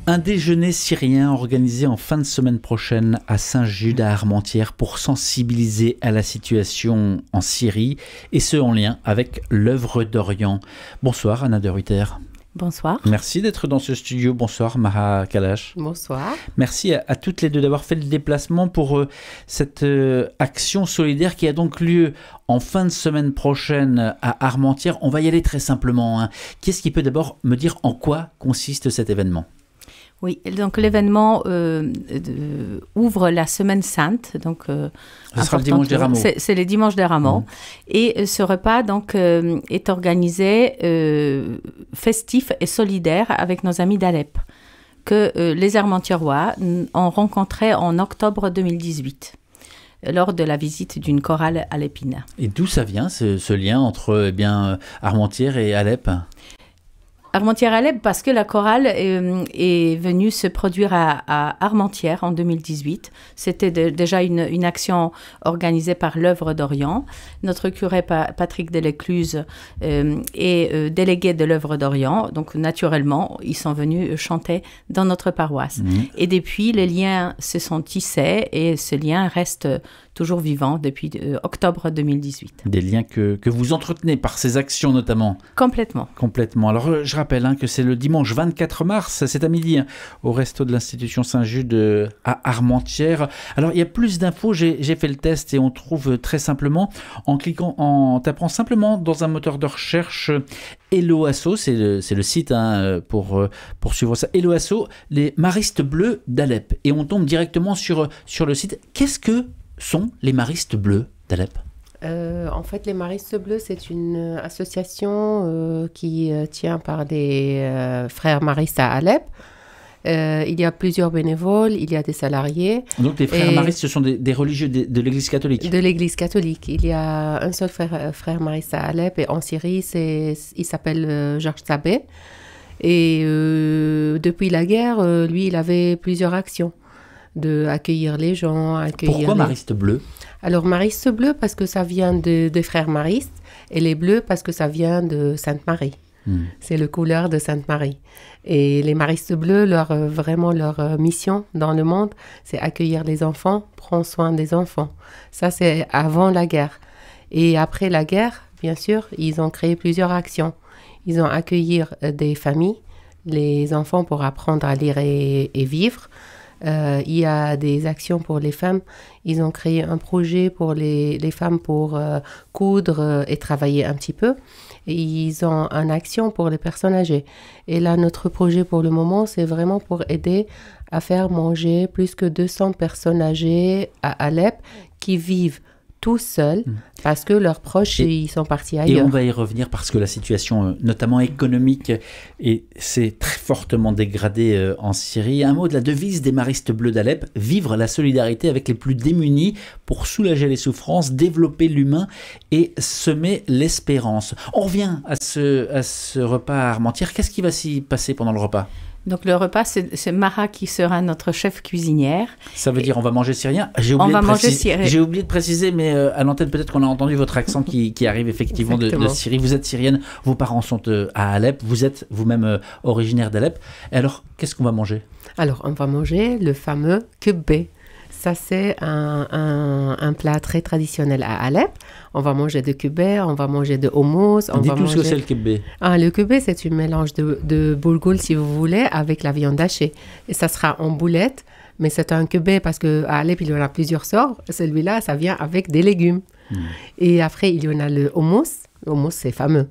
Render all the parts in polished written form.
Un déjeuner syrien organisé en fin de semaine prochaine à Saint-Jude à Armentières pour sensibiliser à la situation en Syrie et ce en lien avec l'œuvre d'Orient. Bonsoir Anna de Ruyter. Bonsoir. Merci d'être dans ce studio. Bonsoir Maha Kalash. Bonsoir. Merci à toutes les deux d'avoir fait le déplacement pour cette action solidaire qui a donc lieu en fin de semaine prochaine à Armentières. On va y aller très simplement. Qu'est-ce qui peut d'abord me dire en quoi consiste cet événement ? Oui, donc l'événement ouvre la Semaine Sainte. Donc, ce sera le dimanche des Rameaux. C'est le dimanche des Rameaux. Et ce repas donc, est organisé festif et solidaire avec nos amis d'Alep, que les Armentiérois ont rencontrés en octobre 2018. Lors de la visite d'une chorale alépine. Et d'où ça vient, ce lien entre Armentières et Alep ? Armentières-Alep, parce que la chorale est venue se produire à Armentières en 2018. C'était déjà une action organisée par l'œuvre d'Orient. Notre curé Patrick Delécluse est délégué de l'œuvre d'Orient. Donc, naturellement, ils sont venus chanter dans notre paroisse. Et depuis, les liens se sont tissés et ce lien reste toujours vivant depuis octobre 2018. Des liens que vous entretenez par ces actions notamment. Complètement. Alors, je rappelle que c'est le dimanche 24 mars, c'est à midi, au resto de l'Institution Saint-Jude à Armentières. Alors, il y a plus d'infos, j'ai fait le test et on trouve très simplement, en tapant simplement dans un moteur de recherche Helloasso, c'est le site pour suivre ça, Helloasso, les maristes bleus d'Alep. Et on tombe directement sur le site. Qu'est-ce que sont les maristes bleus d'Alep ? En fait, les Maristes Bleus, c'est une association qui tient par des frères maristes à Alep. Il y a plusieurs bénévoles, il y a des salariés. Donc les frères maristes, ce sont des religieux de l'Église catholique ? De l'Église catholique. Il y a un seul frère mariste à Alep et en Syrie, il s'appelle Georges Sabé. Et depuis la guerre, lui, il avait plusieurs actions d'accueillir les gens. Pourquoi Mariste Bleu ? Alors, Mariste Bleu, parce que ça vient des frères maristes, et les bleus, parce que ça vient de Sainte-Marie. C'est le couleur de Sainte-Marie. Et les maristes bleus, leur mission dans le monde, c'est accueillir les enfants, prendre soin des enfants. Ça, c'est avant la guerre. Et après la guerre, bien sûr, ils ont créé plusieurs actions. Ils ont accueilli des familles, les enfants pour apprendre à lire et vivre. Il y a des actions pour les femmes. Ils ont créé un projet pour les femmes pour coudre et travailler un petit peu. Et ils ont une action pour les personnes âgées. Et là, notre projet pour le moment, c'est vraiment pour aider à faire manger plus que 200 personnes âgées à Alep qui vivent tout seuls parce que leurs proches ils sont partis ailleurs. Et on va y revenir parce que la situation, notamment économique, s'est très fortement dégradée en Syrie. Un mot de la devise des Maristes Bleus d'Alep, vivre la solidarité avec les plus démunis pour soulager les souffrances, développer l'humain et semer l'espérance. On revient à ce repas à Armentières. Qu'est-ce qui va s'y passer pendant le repas ? Donc le repas, c'est Mara qui sera notre chef cuisinière. Ça veut dire on va manger syrien ? J'ai oublié de préciser, mais à l'antenne peut-être qu'on a entendu votre accent qui arrive effectivement de Syrie. Vous êtes syrienne, vos parents sont à Alep, vous êtes vous-même originaire d'Alep. Et alors, qu'est-ce qu'on va manger ? Alors, on va manger le fameux kebbe. Ça, c'est un plat très traditionnel à Alep. On va manger de kebbe, on va manger de houmous. Dites-nous ce que c'est le kebbe. Le kebbe, c'est un mélange de boulgoul, si vous voulez, avec la viande hachée. Et ça sera en boulettes, mais c'est un kebbe parce qu'à Alep, il y en a plusieurs sortes. Celui-là, ça vient avec des légumes. Et après, il y en a le houmous. Le houmous, c'est fameux.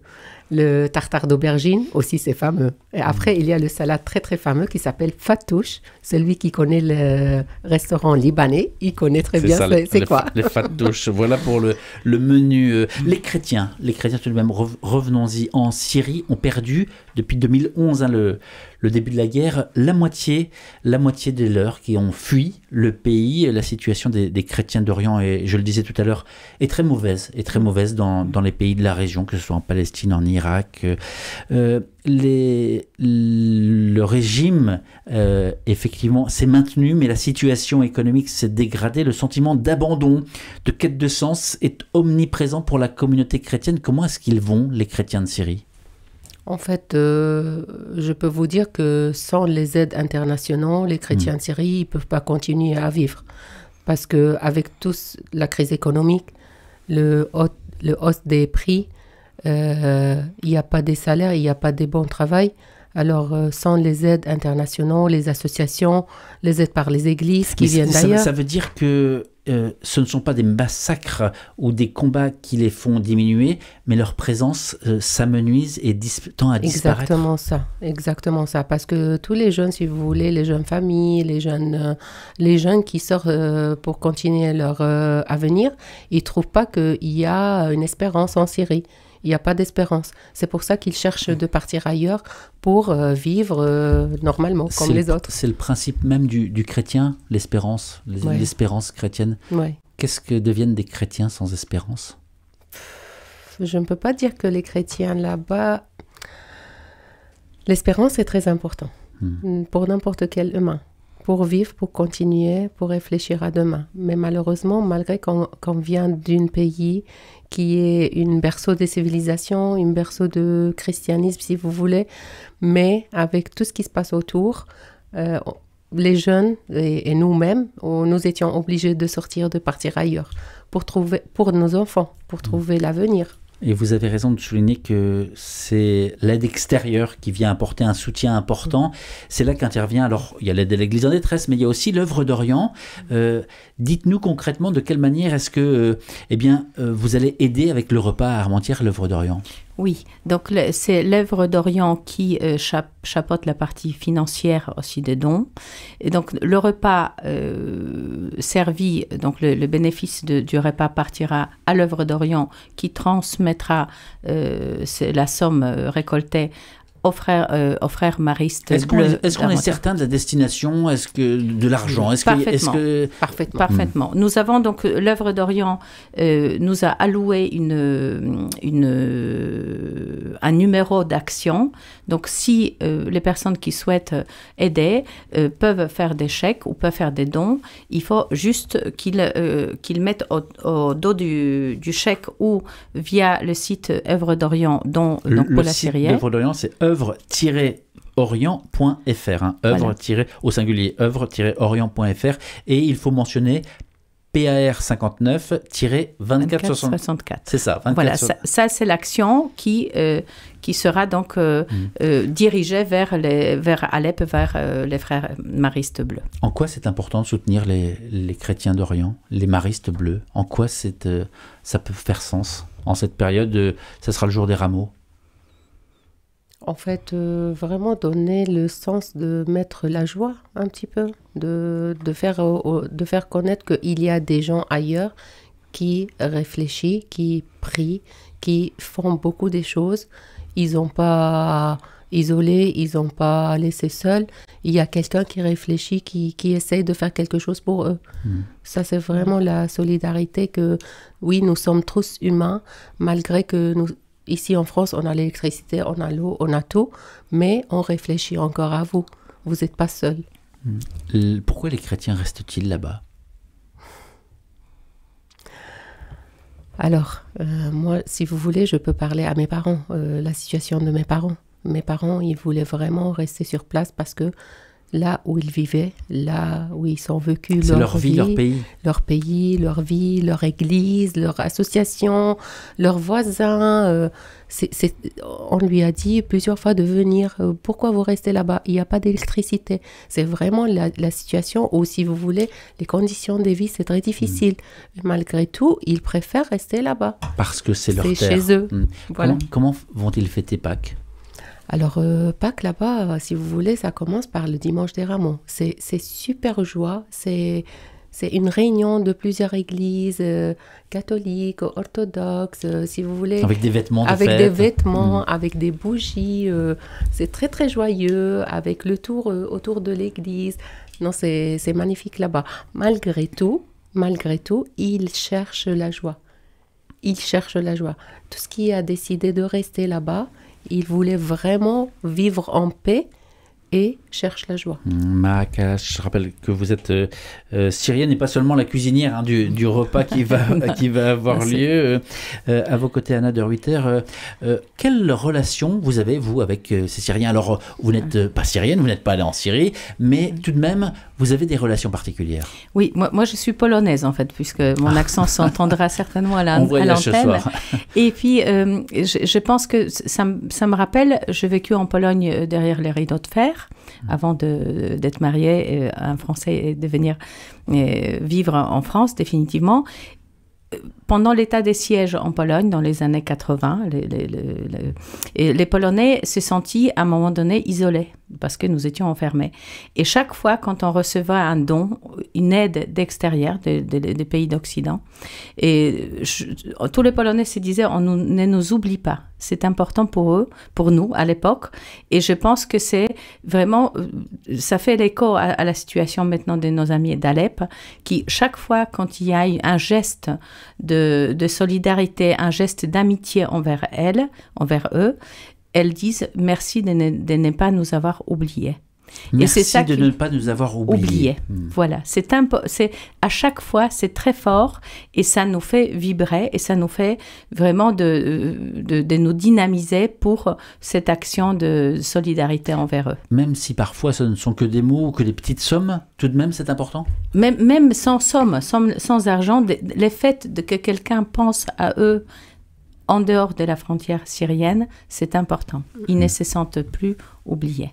Le tartare d'aubergine aussi, c'est fameux. Et après, il y a le salade très, très fameux qui s'appelle Fattouche. Celui qui connaît le restaurant libanais, il connaît très bien c'est quoi. Les Fattouches, voilà pour le menu. Les chrétiens tout de même, revenons-y. En Syrie, ont perdu, depuis 2011, le début de la guerre, la moitié des leurs qui ont fui le pays. La situation des chrétiens d'Orient, et je le disais tout à l'heure, est très mauvaise dans les pays de la région, que ce soit en Palestine, en Irak. Le régime, effectivement, s'est maintenu, mais la situation économique s'est dégradée. Le sentiment d'abandon, de quête de sens est omniprésent pour la communauté chrétienne. Comment est-ce qu'ils vont, les chrétiens de Syrie ? En fait, je peux vous dire que sans les aides internationales, les chrétiens de Syrie ne peuvent pas continuer à vivre. Parce qu'avec tous la crise économique, le hausse des prix, il n'y a pas des salaires, il n'y a pas des bons travail. Alors, sans les aides internationales, les associations, les aides par les églises qui viennent d'ailleurs... Ça veut dire que ce ne sont pas des massacres ou des combats qui les font diminuer, mais leur présence s'amenuise et tend à disparaître. Exactement ça. Parce que tous les jeunes, si vous voulez, les jeunes familles, les jeunes qui sortent pour continuer leur avenir, ils ne trouvent pas qu'il y a une espérance en Syrie. Il n'y a pas d'espérance. C'est pour ça qu'ils cherchent de partir ailleurs pour vivre normalement, comme les autres. C'est le principe même du chrétien, l'espérance, l'espérance chrétienne. Ouais. Qu'est-ce que deviennent des chrétiens sans espérance? Je ne peux pas dire que les chrétiens là-bas... L'espérance est très importante pour n'importe quel humain. Pour vivre, pour continuer, pour réfléchir à demain. Mais malheureusement, malgré qu'on vient d'un pays qui est une berceau des civilisations, une berceau de christianisme, si vous voulez, mais avec tout ce qui se passe autour, les jeunes et nous-mêmes, nous étions obligés de sortir, de partir ailleurs, pour nos enfants, pour trouver l'avenir. Et vous avez raison de souligner que c'est l'aide extérieure qui vient apporter un soutien important. C'est là qu'intervient, alors il y a l'aide de l'Église en détresse, mais il y a aussi l'œuvre d'Orient. Dites-nous concrètement de quelle manière est-ce que vous allez aider avec le repas à Armentières l'œuvre d'Orient? Oui, donc c'est l'œuvre d'Orient qui chapeaute la partie financière aussi des dons. Et donc le repas servi, donc le bénéfice du repas partira à l'œuvre d'Orient qui transmettra la somme récoltée aux frères maristes. Est-ce qu'on est certain de la destination? Est-ce que de l'argent? Parfaitement. Nous avons donc l'œuvre d'Orient nous a alloué un numéro d'action. Donc si les personnes qui souhaitent aider peuvent faire des chèques ou peuvent faire des dons, il faut juste qu'ils mettent au dos du chèque ou via le site œuvre d'Orient donc pour la Syrienne. L'œuvre d'Orient, c'est œuvre-orient.fr, au singulier, œuvre-orient.fr, et il faut mentionner PAR 59-2464. C'est ça, 24. Voilà, ça c'est l'action qui sera donc dirigée vers Alep, vers les frères maristes bleus. En quoi c'est important de soutenir les chrétiens d'Orient, les maristes bleus? En quoi ça peut faire sens en cette période? Ça sera le jour des rameaux. En fait, vraiment donner le sens de mettre la joie un petit peu, de faire connaître qu'il y a des gens ailleurs qui réfléchissent, qui prient, qui font beaucoup de choses. Ils n'ont pas isolé, ils n'ont pas laissé seuls. Il y a quelqu'un qui réfléchit, qui essaye de faire quelque chose pour eux. Ça, c'est vraiment la solidarité que, oui, nous sommes tous humains, malgré que nous... Ici en France, on a l'électricité, on a l'eau, on a tout, mais on réfléchit encore à vous. Vous n'êtes pas seul. Pourquoi les chrétiens restent-ils là-bas? Alors, moi, si vous voulez, je peux parler à mes parents, la situation de mes parents. Mes parents, ils voulaient vraiment rester sur place parce que là où ils vivaient, là où ils sont vécus, leur vie, leur pays, leur vie, leur église, leur association, leurs voisins. On lui a dit plusieurs fois de venir. Pourquoi vous restez là-bas? Il n'y a pas d'électricité. C'est vraiment la situation où, si vous voulez, les conditions de vie, c'est très difficile. Malgré tout, ils préfèrent rester là-bas. Parce que c'est leur terre. C'est chez eux. Voilà. Comment vont-ils fêter Pâques? Alors, Pâques, là-bas, si vous voulez, ça commence par le dimanche des Rameaux. C'est super joie, c'est une réunion de plusieurs églises catholiques, orthodoxes, si vous voulez. Avec des vêtements de avec fête. Des vêtements, avec des bougies. C'est très, très joyeux, avec le tour autour de l'église. Non, c'est magnifique là-bas. Malgré tout, ils cherchent la joie. Ils cherchent la joie. Tout ce qui a décidé de rester là-bas, ils voulaient vraiment vivre en paix et cherchent la joie. Maakash, je rappelle que vous êtes syrienne et pas seulement la cuisinière du repas qui va avoir lieu. À vos côtés, Anna de Ruyter, quelle relation vous avez, vous, avec ces Syriens? Alors, vous n'êtes pas syrienne, vous n'êtes pas allée en Syrie, mais tout de même, vous avez des relations particulières. Oui, moi je suis polonaise en fait, puisque mon accent s'entendra certainement à On voyage ce l'antenne. soir. Et puis, je pense que ça me rappelle, j'ai vécu en Pologne derrière les rideaux de fer, avant d'être mariée à un Français et de venir vivre en France définitivement. Pendant l'état des sièges en Pologne, dans les années 80, les Polonais se sentaient à un moment donné isolés parce que nous étions enfermés. Et chaque fois, quand on recevait un don, une aide d'extérieur, des pays d'Occident, tous les Polonais se disaient, ne nous oublie pas. C'est important pour eux, pour nous, à l'époque. Et je pense que c'est vraiment, ça fait l'écho à la situation maintenant de nos amis d'Alep, qui, chaque fois, quand il y a un geste de solidarité, un geste d'amitié envers eux, elles disent merci de ne pas nous avoir oubliés. Merci de ne pas nous avoir oubliés. Voilà, à chaque fois, c'est très fort et ça nous fait vibrer et ça nous fait vraiment de nous dynamiser pour cette action de solidarité envers eux. Même si parfois ce ne sont que des mots ou que des petites sommes, tout de même c'est important? Même sans somme, sans argent, le fait que quelqu'un pense à eux en dehors de la frontière syrienne, c'est important. Ils ne se sentent plus oubliés.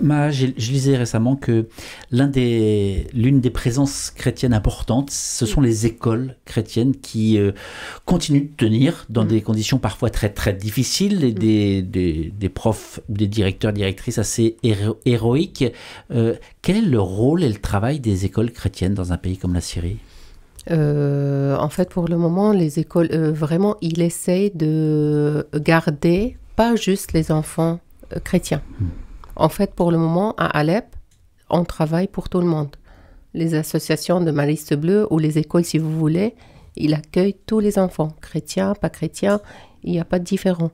Maha, je lisais récemment que l'une des présences chrétiennes importantes, ce sont les écoles chrétiennes qui continuent de tenir dans des conditions parfois très, très difficiles et des profs, des directeurs, directrices assez héroïques. Quel est le rôle et le travail des écoles chrétiennes dans un pays comme la Syrie ? En fait, pour le moment, les écoles, vraiment, ils essayent de garder pas juste les enfants chrétiens. En fait, pour le moment, à Alep, on travaille pour tout le monde. Les associations de Maristes Bleues ou les écoles, si vous voulez, ils accueillent tous les enfants, chrétiens, pas chrétiens, il n'y a pas de différence.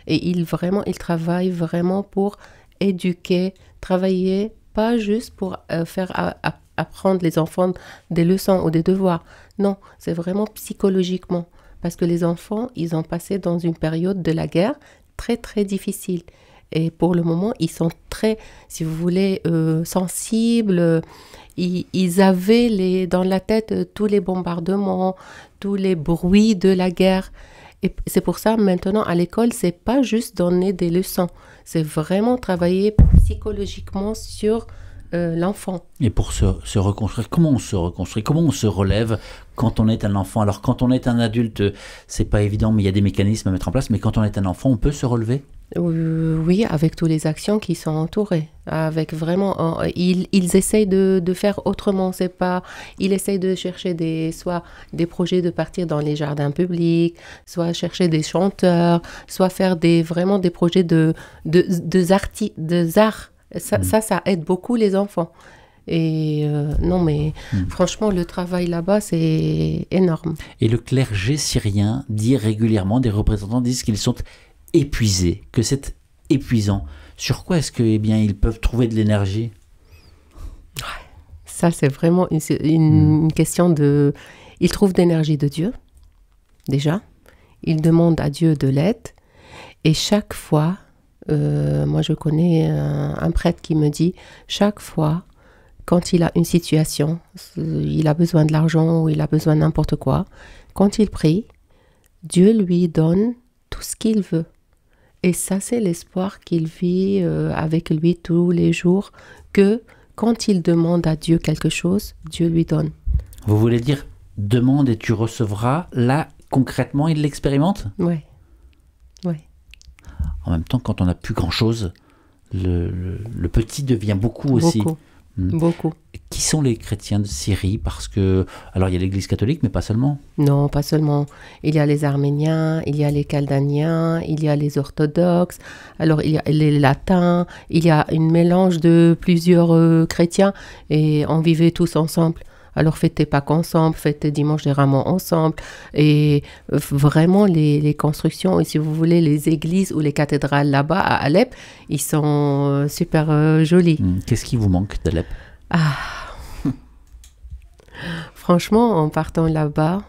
Et ils travaillent vraiment pour éduquer, travailler, pas juste pour faire apprendre les enfants des leçons ou des devoirs. Non, c'est vraiment psychologiquement. Parce que les enfants, ils ont passé dans une période de la guerre très, très difficile. Et pour le moment, ils sont très, si vous voulez, sensibles. Ils avaient dans la tête tous les bombardements, tous les bruits de la guerre. Et c'est pour ça, maintenant, à l'école, c'est pas juste donner des leçons. C'est vraiment travailler psychologiquement sur l'enfant. Et pour se reconstruire, comment on se reconstruit? Comment on se relève quand on est un enfant? Alors, quand on est un adulte, c'est pas évident, mais il y a des mécanismes à mettre en place. Mais quand on est un enfant, on peut se relever? Oui, avec toutes les actions qui sont entourées. Avec vraiment, ils essayent de faire autrement. C'est pas, ils essayent de chercher soit des projets de partir dans les jardins publics, soit chercher des chanteurs, soit faire vraiment des projets de arts. Ça aide beaucoup les enfants. Et non, mais franchement, le travail là-bas, c'est énorme. Et le clergé syrien dit régulièrement, des représentants disent qu'ils sont épuisés, que c'est épuisant. Sur quoi est-ce que, ils peuvent trouver de l'énergie? Ça, c'est vraiment une question de... Ils trouvent de l'énergie de Dieu, déjà. Ils demandent à Dieu de l'aide. Et chaque fois... moi, je connais un prêtre qui me dit, chaque fois, quand il a une situation, il a besoin de l'argent ou il a besoin de n'importe quoi, quand il prie, Dieu lui donne tout ce qu'il veut. Et ça, c'est l'espoir qu'il vit avec lui tous les jours, que quand il demande à Dieu quelque chose, Dieu lui donne. Vous voulez dire, demande et tu recevras, là, concrètement, il l'expérimente? Oui. En même temps, quand on n'a plus grand-chose, le petit devient beaucoup aussi. Beaucoup. Qui sont les chrétiens de Syrie? Parce que, alors il y a l'Église catholique, mais pas seulement. Non, pas seulement. Il y a les Arméniens, il y a les Chaldaniens, il y a les orthodoxes, alors il y a les latins, il y a un mélange de plusieurs chrétiens et on vivait tous ensemble. Alors fêter Pâques ensemble, fêter Dimanche des Rameaux ensemble. Et vraiment, les constructions, et si vous voulez, les églises ou les cathédrales là-bas à Alep, ils sont super jolis. Qu'est-ce qui vous manque d'Alep? Franchement, en partant là-bas,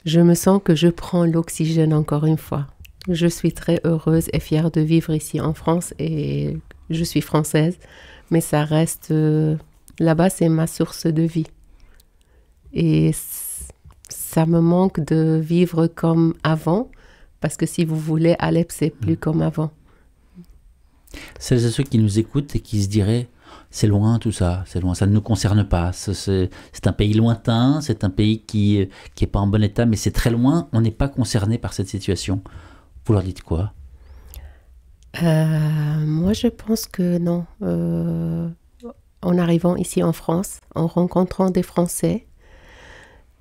je me sens que je prends l'oxygène encore une fois. Je suis très heureuse et fière de vivre ici en France et je suis française, mais ça reste... là-bas, c'est ma source de vie. Et ça me manque de vivre comme avant, parce que si vous voulez, Alep, c'est plus comme avant. Celles et ceux qui nous écoutent et qui se diraient, c'est loin tout ça, c'est loin, ça ne nous concerne pas, c'est un pays lointain, c'est un pays qui est pas en bon état, mais c'est très loin, on n'est pas concerné par cette situation. Vous leur dites quoi? Moi, je pense que non. En arrivant ici en France, en rencontrant des Français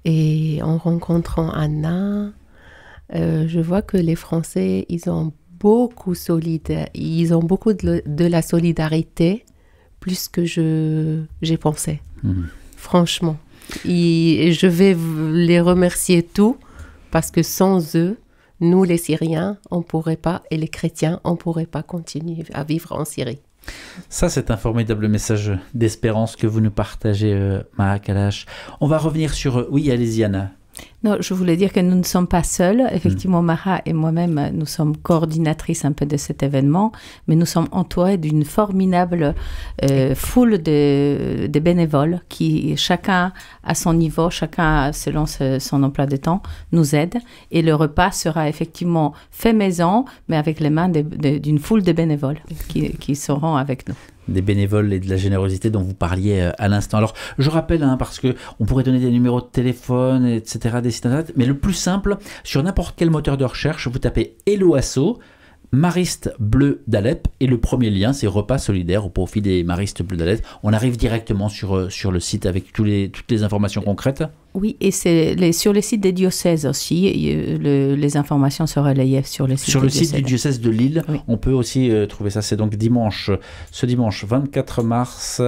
et en rencontrant Anna, je vois que les Français, ils ont beaucoup de la solidarité, plus que j'ai pensé. Franchement. Et je vais les remercier tous, parce que sans eux, nous les Syriens, on pourrait pas, et les chrétiens, on pourrait pas continuer à vivre en Syrie. Ça, c'est un formidable message d'espérance que vous nous partagez, Maha Kalash. On va revenir sur... Oui, allez-y, Anna. Non, je voulais dire que nous ne sommes pas seuls. Effectivement, Maha et moi-même, nous sommes coordinatrices un peu de cet événement, mais nous sommes entourés d'une formidable foule de bénévoles qui, chacun à son niveau, chacun selon son emploi de temps, nous aide. Et le repas sera effectivement fait maison, mais avec les mains d'une foule de bénévoles qui seront avec nous. Des bénévoles et de la générosité dont vous parliez à l'instant. Alors, je rappelle, parce qu'on pourrait donner des numéros de téléphone, etc., des sites internet, mais le plus simple, sur n'importe quel moteur de recherche, vous tapez Hello Asso, Maristes Bleus d'Alep, et le premier lien, c'est repas solidaire au profit des Maristes Bleus d'Alep. On arrive directement sur le site avec toutes les informations concrètes. Oui, et c'est sur les sites des diocèses aussi, les informations se relaient sur le site du diocèse de Lille. Oui. On peut aussi trouver ça. C'est donc ce dimanche 24 mars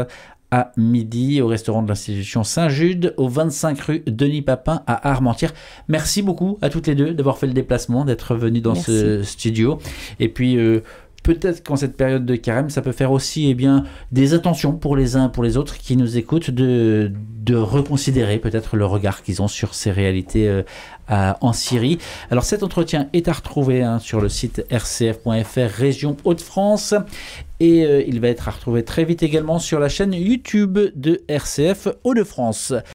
à midi au restaurant de l'institution Saint-Jude, au 25 rue Denis Papin à Armentières. Merci beaucoup à toutes les deux d'avoir fait le déplacement, d'être venues dans ce studio. Et puis... peut-être qu'en cette période de carême, ça peut faire aussi des attentions pour les uns et pour les autres qui nous écoutent de reconsidérer peut-être le regard qu'ils ont sur ces réalités en Syrie. Alors cet entretien est à retrouver sur le site rcf.fr région Hauts-de-France et il va être à retrouver très vite également sur la chaîne YouTube de RCF Hauts-de-France.